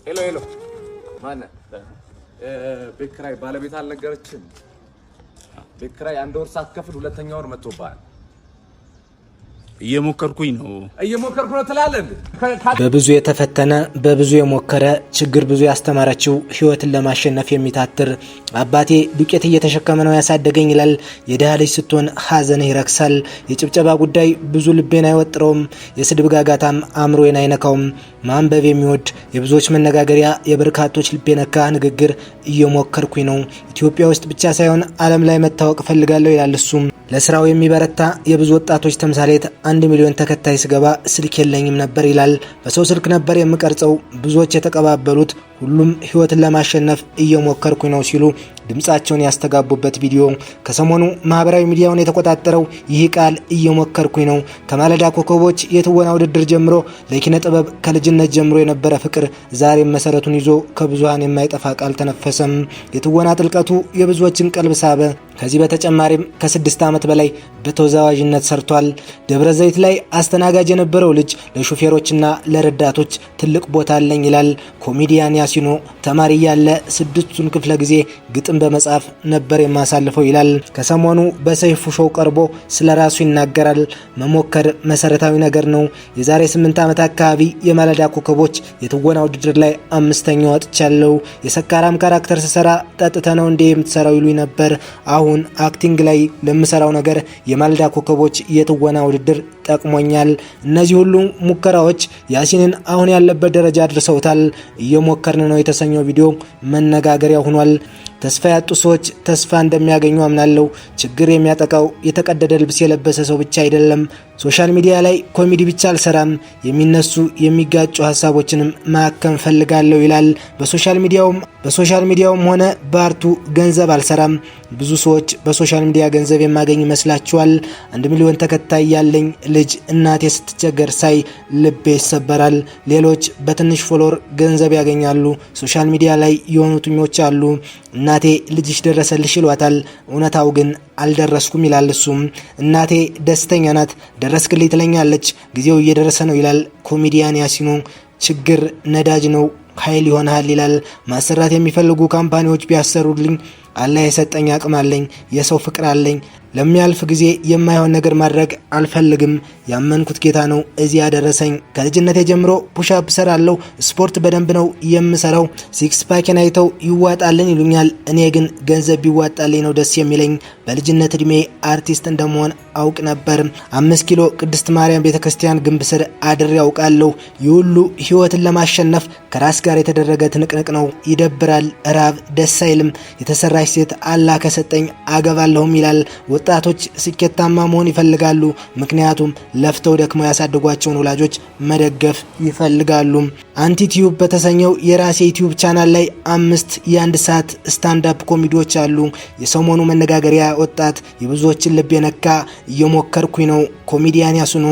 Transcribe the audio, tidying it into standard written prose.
ሄሎ ሄሎ ማን ቤት ኪራይ ባለቤት አልነገረችም? ቤት ኪራይ አንድ ወር ሳትከፍል ሁለተኛ ወር መጥቶብሃል። እየሞከርኩኝ ነው ትላለህ እንዴ? በብዙ የተፈተነ በብዙ የሞከረ ችግር ብዙ ያስተማረችው ህይወትን ለማሸነፍ የሚታትር አባቴ ዱቄት እየተሸከመ ነው ያሳደገኝ ይላል። የደሃ ልጅ ስትሆን ሀዘንህ ይረክሳል። የጭብጨባ ጉዳይ ብዙ ልቤን አይወጥረውም። የስድብ ጋጋታም አእምሮዬን አይነካውም። ማንበብ የሚወድ የብዙዎች መነጋገሪያ የበርካቶች ልብ የነካ ንግግር እየሞከርኩኝ ነው። ኢትዮጵያ ውስጥ ብቻ ሳይሆን ዓለም ላይ መታወቅ ፈልጋለሁ ይላል እሱም። ለስራው የሚበረታ የብዙ ወጣቶች ተምሳሌት 1 ሚሊዮን ተከታይ ስገባ ስልክ የለኝም ነበር ይላል። በሰው ስልክ ነበር የምቀርጸው። ብዙዎች የተቀባበሉት ሁሉም ህይወትን ለማሸነፍ እየሞከርኩኝ ነው ሲሉ ድምጻቸውን ያስተጋቡበት ቪዲዮ ከሰሞኑ ማህበራዊ ሚዲያውን የተቆጣጠረው ይህ ቃል እየሞከርኩኝ ነው ከማለዳ ኮከቦች የትወና ውድድር ጀምሮ ለኪነ ጥበብ ከልጅነት ጀምሮ የነበረ ፍቅር ዛሬም መሰረቱን ይዞ ከብዙሃን የማይጠፋ ቃል ተነፈሰም። የትወና ጥልቀቱ የብዙዎችን ቀልብ ሳበ። ከዚህ በተጨማሪም ከ6 ዓመት በላይ በተወዛዋዥነት ሰርቷል። ደብረ ዘይት ላይ አስተናጋጅ የነበረው ልጅ ለሹፌሮችና ለረዳቶች ትልቅ ቦታ አለኝ ይላል። ኮሜዲያን ያሲኖ ተማሪ ያለ 6ቱን ክፍለ ጊዜ ግጥም በመጻፍ ነበር የማሳልፈው ይላል። ከሰሞኑ በሰይፉ ሾው ቀርቦ ስለራሱ ይናገራል። መሞከር መሰረታዊ ነገር ነው። የዛሬ 8 ዓመት አካባቢ የማለዳ ኮከቦች የትወና ውድድር ላይ 5ኛ ወጥቻለሁ። የሰካራም ካራክተር ስሰራ ጠጥተ ነው እንዴ የምትሰራው ይሉኝ ነበር። አሁን አክቲንግ ላይ ለምሰራው ነገር የማለዳ ኮከቦች የትወና ውድድር ጠቅሞኛል። እነዚህ ሁሉ ሙከራዎች ያሲንን አሁን ያለበት ደረጃ አድርሰውታል። እየሞከርን ነው የተሰኘው ቪዲዮ መነጋገሪያ ሆኗል። ተስፋ ያጡ ሰዎች ተስፋ እንደሚያገኙ አምናለሁ። ችግር የሚያጠቃው የተቀደደ ልብስ የለበሰ ሰው ብቻ አይደለም። ሶሻል ሚዲያ ላይ ኮሜዲ ብቻ አልሰራም፣ የሚነሱ የሚጋጩ ሀሳቦችንም ማከም ፈልጋለሁ ይላል። በሶሻል ሚዲያውም ሆነ በአርቱ ገንዘብ አልሰራም። ብዙ ሰዎች በሶሻል ሚዲያ ገንዘብ የማገኝ ይመስላችኋል? 1 ሚሊዮን ተከታይ ያለኝ ልጅ እናቴ ስትቸገር ሳይ ልቤ ይሰበራል። ሌሎች በትንሽ ፎሎወር ገንዘብ ያገኛሉ። ሶሻል ሚዲያ ላይ የሆኑ ቱኞች አሉ። እናቴ ልጅሽ ደረሰልሽ ይሏታል። እውነታው ግን አልደረስኩም ይላል እሱም። እናቴ ደስተኛ ናት፣ ደረስክልኝ ትለኛለች። ጊዜው እየደረሰ ነው ይላል ኮሜዲያን ያሲኖ። ችግር ነዳጅ ነው፣ ኃይል ይሆናል ይላል። ማሰራት የሚፈልጉ ካምፓኒዎች ቢያሰሩልኝ፣ አላህ የሰጠኝ አቅም አለኝ፣ የሰው ፍቅር አለኝ። ለሚያልፍ ጊዜ የማይሆን ነገር ማድረግ አልፈልግም። ያመንኩት ጌታ ነው እዚህ ያደረሰኝ። ከልጅነቴ ጀምሮ ፑሽአፕ ሰራለሁ። ስፖርት በደንብ ነው የምሰራው። ሲክስ ፓኬን አይተው ይዋጣልን ይሉኛል። እኔ ግን ገንዘብ ቢዋጣልኝ ነው ደስ የሚለኝ። በልጅነት እድሜ አርቲስት እንደመሆን አውቅ ነበር። 5 ኪሎ ቅድስት ማርያም ቤተክርስቲያን ግንብ ስር አድሬ ያውቃለሁ። ይሁሉ ህይወትን ለማሸነፍ ከራስ ጋር የተደረገ ትንቅንቅ ነው። ይደብራል፣ ራብ ደስ አይልም። የተሰራች ሴት አላህ ከሰጠኝ አገባለሁም ይላል። ወጣቶች ስኬታማ መሆን ይፈልጋሉ፣ ምክንያቱም ለፍተው ደክመው ያሳደጓቸውን ወላጆች መደገፍ ይፈልጋሉ። አንቲቲዩብ በተሰኘው የራሴ ዩቲዩብ ቻናል ላይ 5 የ1 ሰዓት ስታንድ አፕ ኮሜዲዎች አሉ። የሰሞኑ መነጋገሪያ ወጣት የብዙዎችን ልብ የነካ እየሞከርኩኝ ነው ኮሜዲያን ያሲኖ